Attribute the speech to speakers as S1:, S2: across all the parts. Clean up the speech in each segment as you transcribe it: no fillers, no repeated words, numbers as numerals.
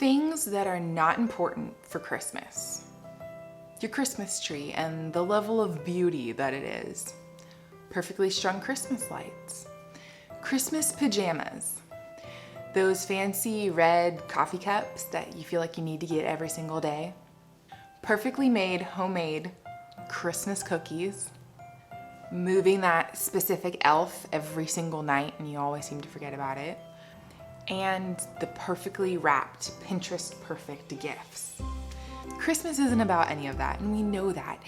S1: Things that are not important for Christmas. Your Christmas tree and the level of beauty that it is. Perfectly strung Christmas lights. Christmas pajamas. Those fancy red coffee cups that you feel like you need to get every single day. Perfectly made, homemade Christmas cookies. Moving that specific elf every single night and you always seem to forget about it. And the perfectly wrapped, Pinterest perfect gifts. Christmas isn't about any of that, and we know that.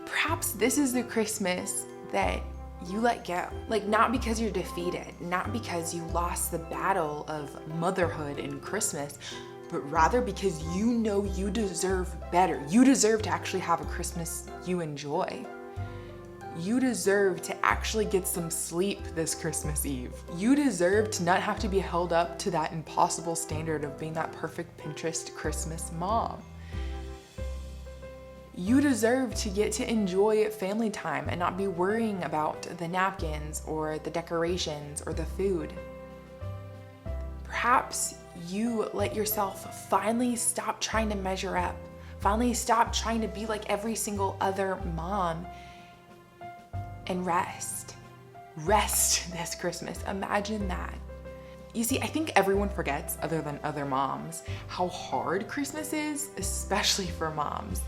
S1: Perhaps this is the Christmas that you let go. Like, not because you're defeated, not because you lost the battle of motherhood in Christmas, but rather because you know you deserve better. You deserve to actually have a Christmas you enjoy. You deserve to actually get some sleep this Christmas Eve. You deserve to not have to be held up to that impossible standard of being that perfect Pinterest Christmas mom. You deserve to get to enjoy family time and not be worrying about the napkins or the decorations or the food. Perhaps you let yourself finally stop trying to measure up, finally stop trying to be like every single other mom, and rest. Rest this Christmas. Imagine that. You see, I think everyone forgets, other than other moms, how hard Christmas is, especially for moms.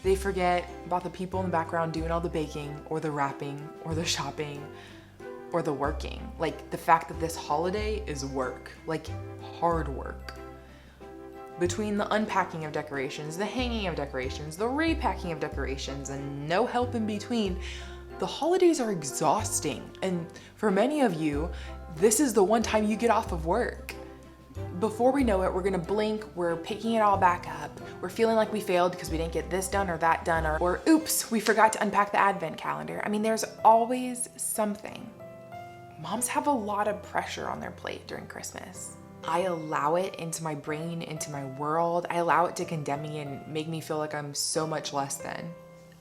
S1: They forget about the people in the background doing all the baking or the wrapping or the shopping or the working. Like, the fact that this holiday is work, like hard work. Between the unpacking of decorations, the hanging of decorations, the repacking of decorations, and no help in between, the holidays are exhausting. And for many of you, this is the one time you get off of work. Before we know it, we're gonna blink, we're picking it all back up, we're feeling like we failed because we didn't get this done or that done, or oops, we forgot to unpack the advent calendar. I mean, there's always something. Moms have a lot of pressure on their plate during Christmas. I allow it into my brain, into my world. I allow it to condemn me and make me feel like I'm so much less than.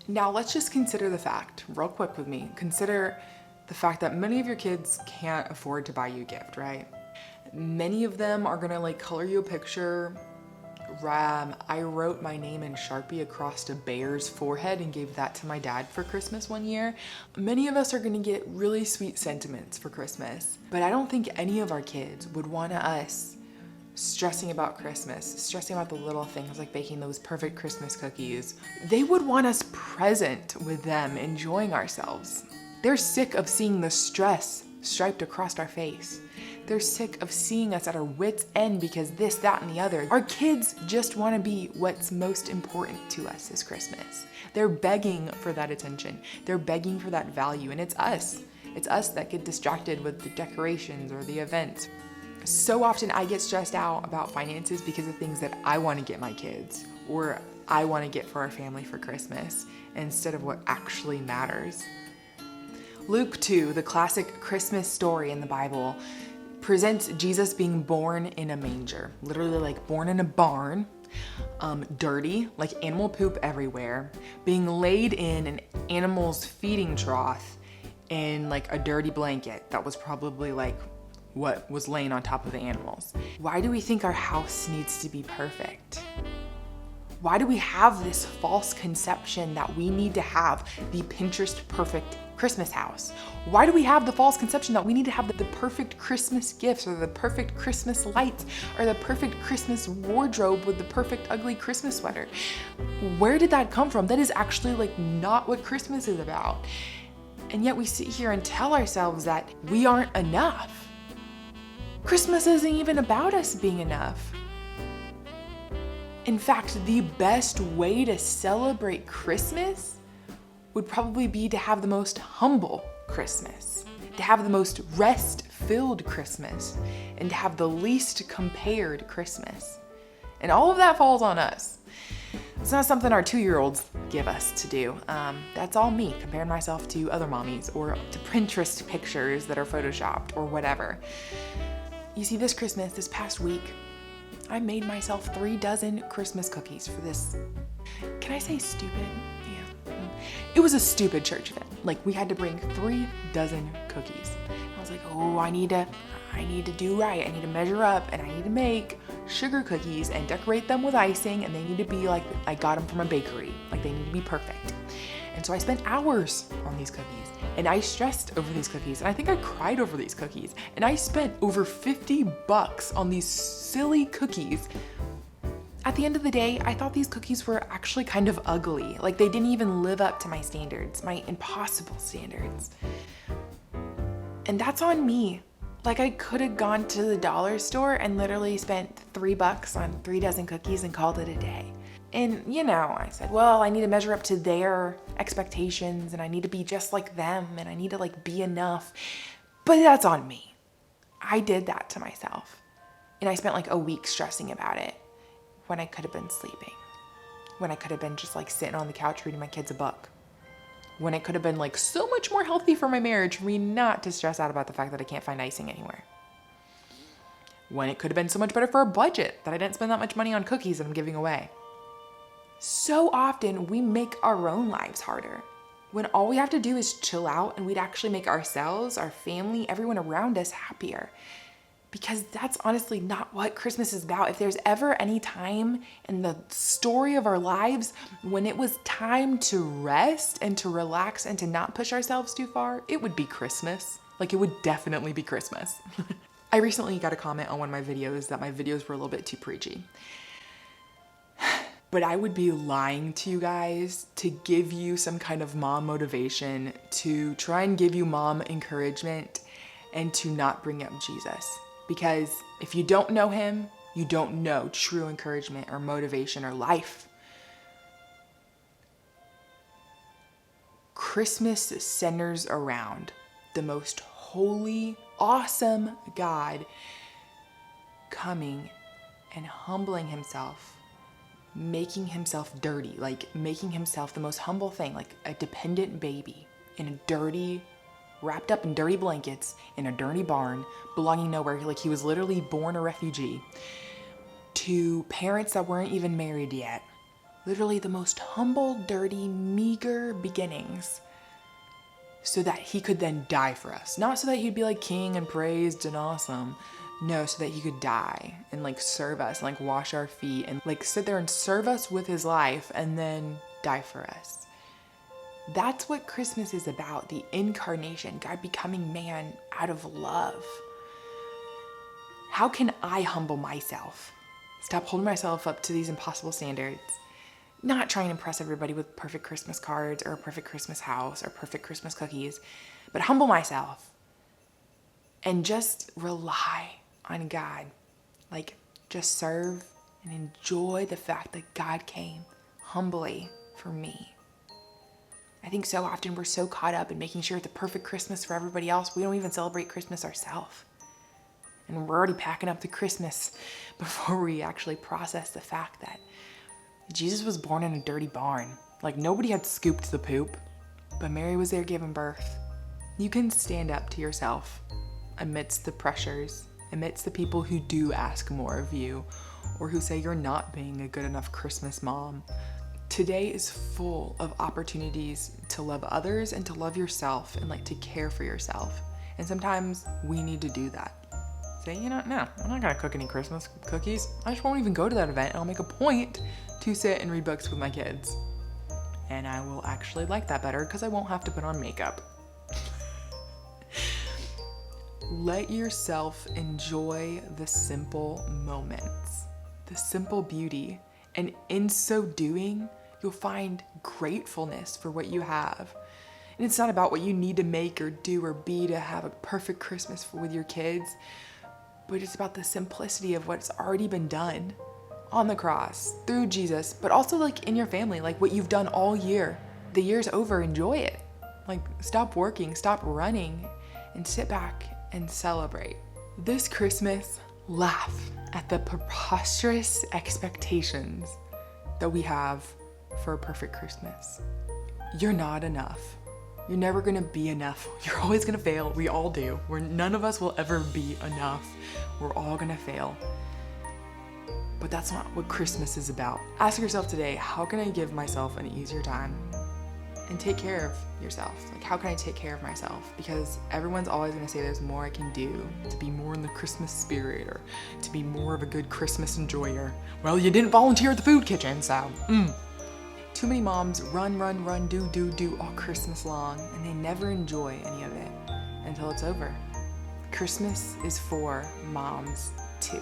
S1: Now let's just consider the fact, real quick with me, consider the fact that many of your kids can't afford to buy you a gift, right? Many of them are gonna color you a picture. I wrote my name in Sharpie across a bear's forehead and gave that to my dad for Christmas one year. Many of us are gonna get really sweet sentiments for Christmas, but I don't think any of our kids would want us stressing about Christmas, stressing about the little things like baking those perfect Christmas cookies. They would want us present with them, enjoying ourselves. They're sick of seeing the stress striped across our face. They're sick of seeing us at our wits' end because this, that, and the other. Our kids just want to be what's most important to us this Christmas. They're begging for that attention. They're begging for that value, and it's us. It's us that get distracted with the decorations or the events. So often I get stressed out about finances because of things that I want to get my kids or I want to get for our family for Christmas instead of what actually matters. Luke 2, the classic Christmas story in the Bible, presents Jesus being born in a manger, literally like born in a barn, dirty, like animal poop everywhere, being laid in an animal's feeding trough in like a dirty blanket that was probably like what was laying on top of the animals. Why do we think our house needs to be perfect? Why do we have this false conception that we need to have the Pinterest perfect Christmas house? Why do we have the false conception that we need to have the perfect Christmas gifts or the perfect Christmas lights or the perfect Christmas wardrobe with the perfect ugly Christmas sweater? Where did that come from? That is actually like not what Christmas is about. And yet we sit here and tell ourselves that we aren't enough. Christmas isn't even about us being enough. In fact, the best way to celebrate Christmas would probably be to have the most humble Christmas, to have the most rest-filled Christmas, and to have the least compared Christmas. And all of that falls on us. It's not something our 2-year-olds give us to do. That's all me, comparing myself to other mommies or to Pinterest pictures that are photoshopped or whatever. You see, this Christmas, this past week, I made myself 3 dozen Christmas cookies for this. Can I say stupid? Yeah. It was a stupid church event. Like, we had to bring 3 dozen cookies. I was like, oh, I need to do right. I need to measure up and I need to make sugar cookies and decorate them with icing, and they need to be like I got them from a bakery. Like they need to be perfect. And so I spent hours on these cookies, and I stressed over these cookies, and I think I cried over these cookies, and I spent over $50 on these silly cookies. At the end of the day, I thought these cookies were actually kind of ugly. Like they didn't even live up to my standards, my impossible standards. And that's on me. Like I could have gone to the dollar store and literally spent $3 on 3 dozen cookies and called it a day. And you know, I said, well, I need to measure up to their expectations and I need to be just like them and I need to like be enough. But that's on me. I did that to myself. And I spent like a week stressing about it when I could have been sleeping. When I could have been just like sitting on the couch reading my kids a book. When it could have been like so much more healthy for my marriage for me not to stress out about the fact that I can't find icing anywhere. When it could have been so much better for our budget that I didn't spend that much money on cookies that I'm giving away. So often we make our own lives harder when all we have to do is chill out and we'd actually make ourselves, our family, everyone around us happier. Because that's honestly not what Christmas is about. If there's ever any time in the story of our lives when it was time to rest and to relax and to not push ourselves too far, it would be Christmas. Like it would definitely be Christmas. I recently got a comment on one of my videos that my videos were a little bit too preachy. But I would be lying to you guys to give you some kind of mom motivation, to try and give you mom encouragement, and to not bring up Jesus. Because if you don't know him, you don't know true encouragement or motivation or life. Christmas centers around the most holy, awesome God coming and humbling himself, making himself dirty, like making himself the most humble thing, like a dependent baby in a dirty, wrapped up in dirty blankets in a dirty barn, belonging nowhere, like he was literally born a refugee, to parents that weren't even married yet. Literally the most humble, dirty, meager beginnings, so that he could then die for us. Not so that he'd be like king and praised and awesome. No, so that he could die and like serve us and like wash our feet and like sit there and serve us with his life and then die for us. That's what Christmas is about, the incarnation, God becoming man out of love. How can I humble myself? Stop holding myself up to these impossible standards. Not trying to impress everybody with perfect Christmas cards or a perfect Christmas house or perfect Christmas cookies, but humble myself and just rely on God. Like just serve and enjoy the fact that God came humbly for me. I think so often we're so caught up in making sure it's a perfect Christmas for everybody else, we don't even celebrate Christmas ourselves. And we're already packing up the Christmas before we actually process the fact that Jesus was born in a dirty barn. Like nobody had scooped the poop, but Mary was there giving birth. You can stand up to yourself amidst the pressures, amidst the people who do ask more of you, or who say you're not being a good enough Christmas mom. Today is full of opportunities to love others and to love yourself and like to care for yourself. And sometimes we need to do that. Say, you know, no, I'm not gonna cook any Christmas cookies. I just won't even go to that event and I'll make a point to sit and read books with my kids. And I will actually like that better because I won't have to put on makeup. Let yourself enjoy the simple moments, the simple beauty. And in so doing, you'll find gratefulness for what you have. And it's not about what you need to make or do or be to have a perfect Christmas with your kids, but it's about the simplicity of what's already been done on the cross through Jesus, but also like in your family, like what you've done all year. The year's over, enjoy it. Like stop working, stop running, and sit back and celebrate. This Christmas, laugh at the preposterous expectations that we have for a perfect Christmas. You're not enough. You're never gonna be enough. You're always gonna fail. We all do. None of us will ever be enough. We're all gonna fail. But that's not what Christmas is about. Ask yourself today, how can I give myself an easier time? and take care of yourself. Like, how can I take care of myself? Because everyone's always gonna say there's more I can do to be more in the Christmas spirit or to be more of a good Christmas enjoyer. Well, you didn't volunteer at the food kitchen, so. Too many moms run, do all Christmas long, and they never enjoy any of it until it's over. Christmas is for moms too.